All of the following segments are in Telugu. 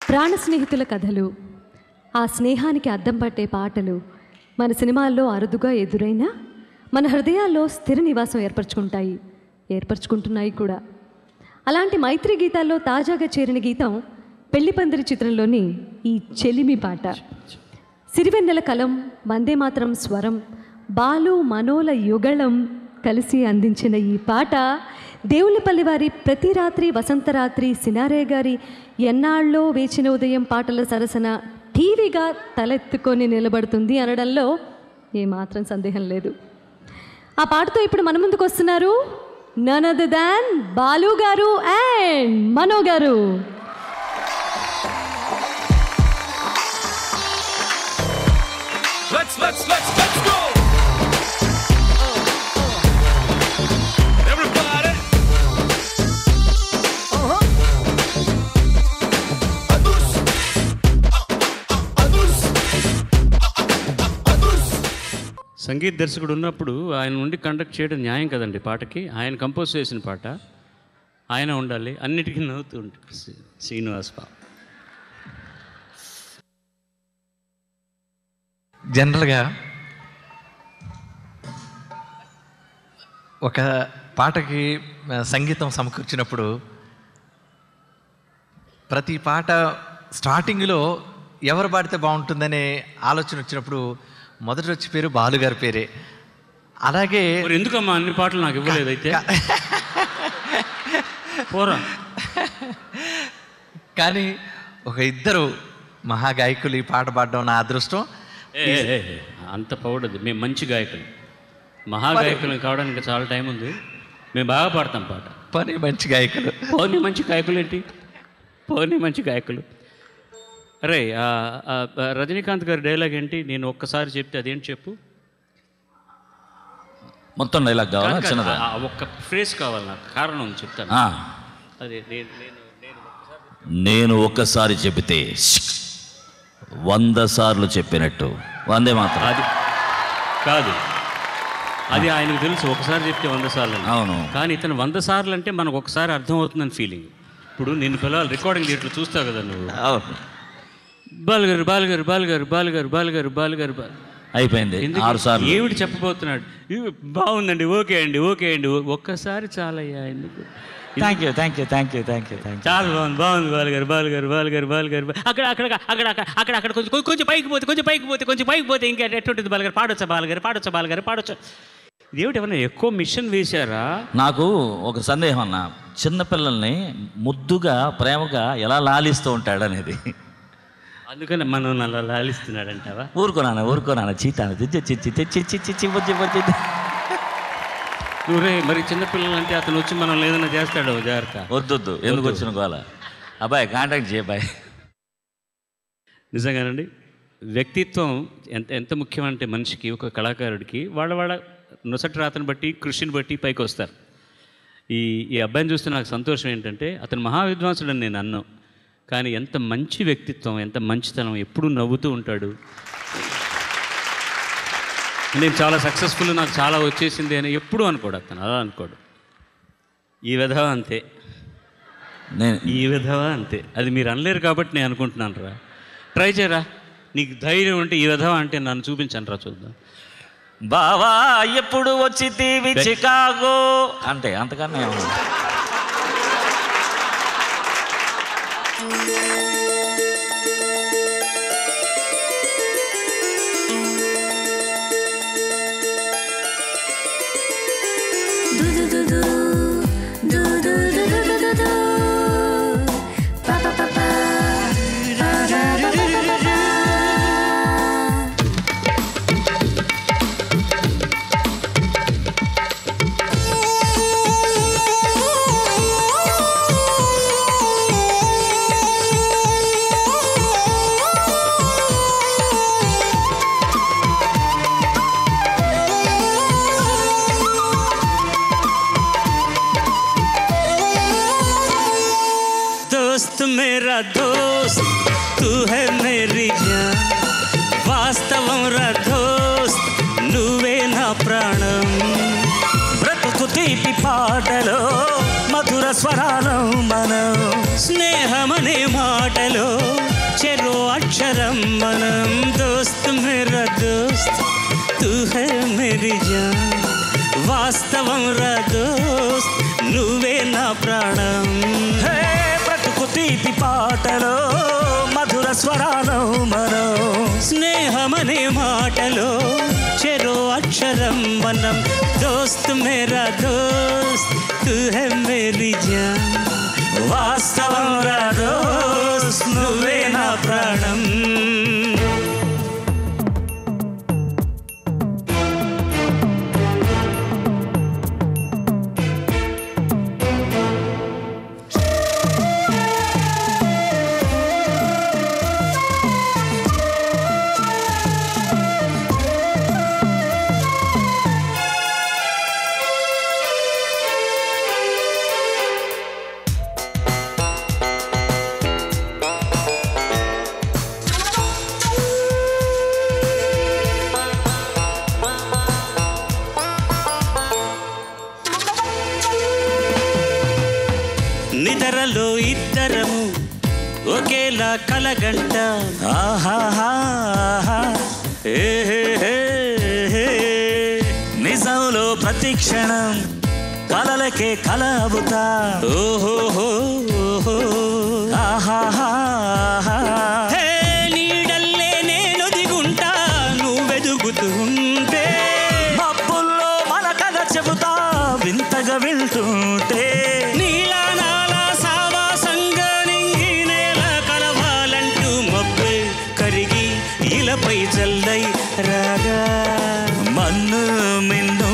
ప్రాణ స్నేహితుల కథలు, ఆ స్నేహానికి అద్దం పట్టే పాటలు మన సినిమాల్లో అరుదుగా ఎదురైనా మన హృదయాల్లో స్థిర నివాసం ఏర్పరచుకుంటున్నాయి కూడా. అలాంటి మైత్రి గీతాల్లో తాజాగా చేరిన గీతం పెళ్లిపందిరి చిత్రంలోని ఈ చెలిమి పాట. సిరివెన్నెల కలం, వందే మాత్రం స్వరం, బాలు మనోల యుగళం కలిసి అందించిన ఈ పాట దేవులపల్లి వారి ప్రతి రాత్రి వసంతరాత్రి, సినారే గారి ఎన్నాళ్ళో వేచిన ఉదయం పాటల సరసన టీవీగా తలెత్తుకొని నిలబడుతుంది అనడంలో ఏమాత్రం సందేహం లేదు. ఆ పాటతో ఇప్పుడు మన ముందుకు వస్తున్నారు నన్ అదర్ దాన్ బాలు గారు అండ్ మనో గారు. Let's go! Everybody! సంగీత దర్శకుడు ఉన్నప్పుడు ఆయన నుండి కండక్ట్ చేయడం న్యాయం కదండి. పాటకి ఆయన కంపోజ్ చేసిన పాట ఆయన ఉండాలి, అన్నిటికీ నవ్వుతూ ఉంటాడు శ్రీనివాస్ బాబు. జనరల్గా ఒక పాటకి సంగీతం సమకూర్చినప్పుడు ప్రతి పాట స్టార్టింగ్లో ఎవరు పాడితే బాగుంటుందనే ఆలోచన వచ్చినప్పుడు మొదటి వచ్చే పేరు బాలుగారి పేరే. అలాగే ఎందుకమ్మా అన్ని పాటలు నాకు ఇవ్వలేదు అయితే పోరా. కానీ ఒక ఇద్దరు మహాగాయకులు ఈ పాట పాడడం నా అదృష్టం. అంత పౌడది. మేము మంచి గాయకులు, మహాగాయకులు కావడానికి చాలా టైం ఉంది. మేము బాగా పాడతాం పాట. పోనీ మంచి గాయకులు. పోనీ మంచి గాయకులు ఏంటి, పోనీ మంచి గాయకులు. అరే రజనీకాంత్ గారి డైలాగ్ ఏంటి? నేను ఒక్కసారి చెప్తే అదేంటి చెప్పు. మొత్తం డైలాగ్ కావాలా? చిన్నదా? ఒక్క ఫ్రేజ్ కావాలి నాకు, కారణం చెప్తాను. అదే నేను ఒక్కసారి చెబితే 100 సార్లు చెప్పినట్టు. వందే మాత్రం అది కాదు, అది ఆయనకు తెలుసు. ఒకసారి చెప్తే 100 సార్లు. అవును. కానీ ఇతను 100 సార్లు అంటే మనకు ఒకసారి అర్థమవుతుందని ఫీలింగ్. ఇప్పుడు నేను పిల్లలు రికార్డింగ్ దీంట్లో చూస్తావు కదా నువ్వు. బాలుగారు బాలుగారు బాలుగారు బాలుగారు బాలుగారు బాలుగారు అయిపోయింది 6 సార్లు. ఏమిటి చెప్పబోతున్నాడు? బాగుందండి, ఓకే అండి, ఓకే అండి, ఒక్కసారి చాలయ్యా. ఎందుకు? Thank you thank you thank you thank you thank you. చాలా బాగుంది, బాగుంది. బాలుగారు బాలుగారు బాలుగారు బాలుగారు అక్కడ అక్కడ అక్కడ అక్కడ అక్కడ కొంచెం కొంచెం పైకి పోతే కొంచెం పైకి పోతే కొంచెం పైకి పోతే ఇంకా ఎట్టుంటుంది బాలుగారు? పాడొచ్చా బాలుగారు? పాడొచ్చా బాలుగారు? పాడొచ్చా? ఇదేమిటి ఏమన్నా ఎక్కువ మిషన్ వేశారా? నాకు ఒక సందేహం అన్న, చిన్నపిల్లల్ని ముద్దుగా ప్రేమగా ఎలా లాలిస్తూ ఉంటాడు అనేది. అందుకని మనం అలా లాలిస్తున్నాడంటావా? ఊరుకోనాను చీతాను నువ్వే మరి చిన్నపిల్లలు అంటే అతను వచ్చి మనం ఏదైనా చేస్తాడు, జాగ్రత్త. వద్దు, ఎందుకు వచ్చిన గోల? అబ్బాయి కాంటాక్ట్ చేయబాయ్. నిజంగానండి, వ్యక్తిత్వం ఎంత ముఖ్యమంటే మనిషికి, ఒక కళాకారుడికి వాళ్ళ నొసటి రాతను బట్టి, కృషిని బట్టి పైకి వస్తారు. ఈ అబ్బాయిని చూస్తే నాకు సంతోషం ఏంటంటే అతను మహావిద్వాంసుడు అని నేను అన్నాను, కానీ ఎంత మంచి వ్యక్తిత్వం, ఎంత మంచితనం, ఎప్పుడూ నవ్వుతూ ఉంటాడు. నేను చాలా సక్సెస్ఫుల్, నాకు చాలా వచ్చేసింది అని ఎప్పుడూ అనుకోడు అతను. అలా అనుకోడు. ఈ విధవ అంతే, ఈ విధవ అంతే. అది మీరు అనలేరు కాబట్టి నేను అనుకుంటున్నాను రా. ట్రై చేయరా, నీకు ధైర్యం ఉంటే ఈ విధవ అంటే నన్ను చూపించండి రా, చూద్దాం. బావా ఎప్పుడు వచ్చి తీవి చికాగో అంటే అంతకన్నా मेरा दोस्त तू है मेरी जान, वास्तవం రా దోస్త్ నువ్వే నా ప్రాణం. బ్రతుకు తీపి పాటలో మధుర స్వరాలం మనం, స్నేహమనే మాటలో అక్షరం మనం దోస్త్ మేరా దోస్త్ తూ హై మేరీ జాన్ వాస్తవం రా దోస్త్ నువ్వే నా ప్రాణం. బ్రతుకు తీపి పాటలో మధుర స్వరాలో మనం స్నేహమనే మాటలో చెరో అక్షరం మనం దోస్త్ మేరా దోస్త్ తూ హై మేరీ జాన్ వాస్తవం రా దోస్త్ నువ్వే నా ప్రాణం. నిద్రలో ఇద్దరము ఒకేలా కలగంట ఆహాహా నిజంలో ప్రతి క్షణం కలలకే కలవుతా ఓహో ఆహాహా నీడల్లే నేను దిగుంటా నువ్వెదుగుతూ ఉంటే మబ్బుల్లో మన కథ చెబుతా వింతగా వింటుంటే నీలా నాలా సావాసంగా నింగి నేల కలవాలంటూ మబ్బే కరిగి ఇలపై జల్లై రాగా మన్ను మిన్ను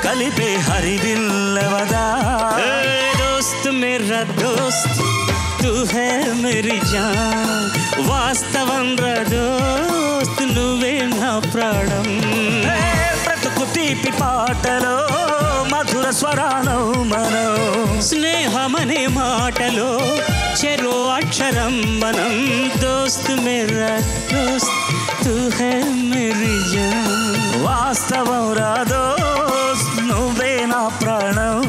కలిపే హరిదిల్లవదా దోస్త్ మేరా దోస్త్ తూ హై మేరీ జాన్ వాస్తవం రా దోస్త్ నువ్వే నా ప్రాణం. బ్రతుకు తీపి పాటలో మధుర స్వరాలో మనం స్నేహమనే మాటలో చెరో అక్షరం మనం దోస్త్ మేరా దోస్త్ తూ హై మేరీ జాన్ వాస్తవం రా దోస్త్ నువ్వే నా ప్రాణం.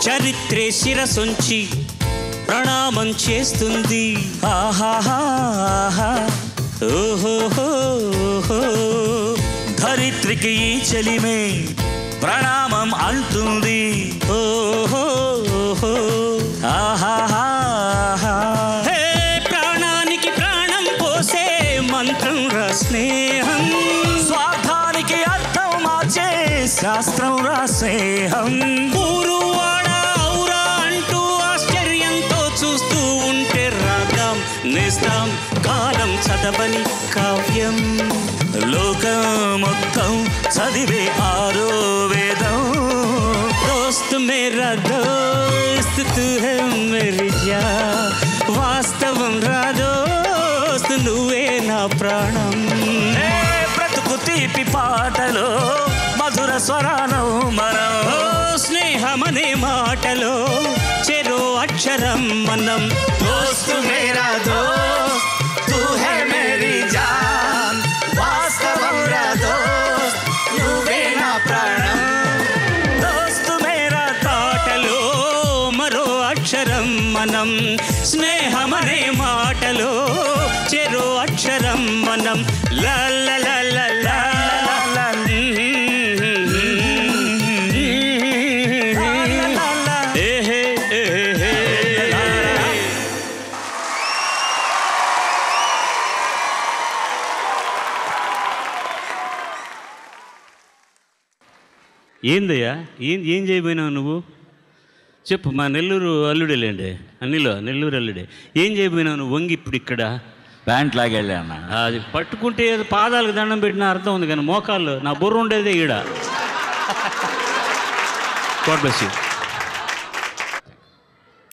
చరిత్రే శిరసొంచి ప్రణామం చేస్తుంది ఆహాహా ఓహో ధరిత్రికి ఈ చలిమే ప్రణామం అంటుంది ఓహో ఆహాహా ప్రాణానికి ప్రాణం పోసే మంత్రం రా స్నేహం స్వార్థానికి అర్థం మార్చే శాస్త్రం రా స్నేహం ఊరు వాడ ఔరా అంటూ ఆశ్చర్యంతో చూస్తూ ఉంటే రాగం నేస్తాం కాలం చదవని కావ్యం లోకం మొత్తం చదివే ఆరో వేదం దోస్త్ మేరా దోస్త్ తూ హై మేరీ జాన్ వాస్తవం రా దోస్త్ నువ్వే నా ప్రాణం. బ్రతుకు తీపి పాటలో మధుర స్వరానం మనం స్నేహమనే మాటలో చెరో అక్షరం మనం దోస్త్ మేరా దోస్త్ తూ హై మేరీ జాన్ వాస్తవం రా దోస్త్ నువ్వే నా ప్రాణం. దోస్త్ మేరా పాటలో మరో అక్షరం మనం స్నేహమనే మాటలో చెరో అక్షరం మనం లా లా లా లా లా లా ఏందయ్యా ఏం చేయబోయినావు నువ్వు చెప్పు. మా నెల్లూరు అల్లుడేలేండి, నెల్లూరు అల్లుడే. ఏం చేయబోయినావు నువ్వు వంగి ఇప్పుడు ఇక్కడ ప్యాంట్ లాగెళ్ళా అన్న. అది పట్టుకుంటే ఏదో పాదాలకు దండం పెట్టిన అర్థం ఉంది, కానీ మోకాళ్ళు నా బుర్ర ఉండేదే ఈడ. God bless you.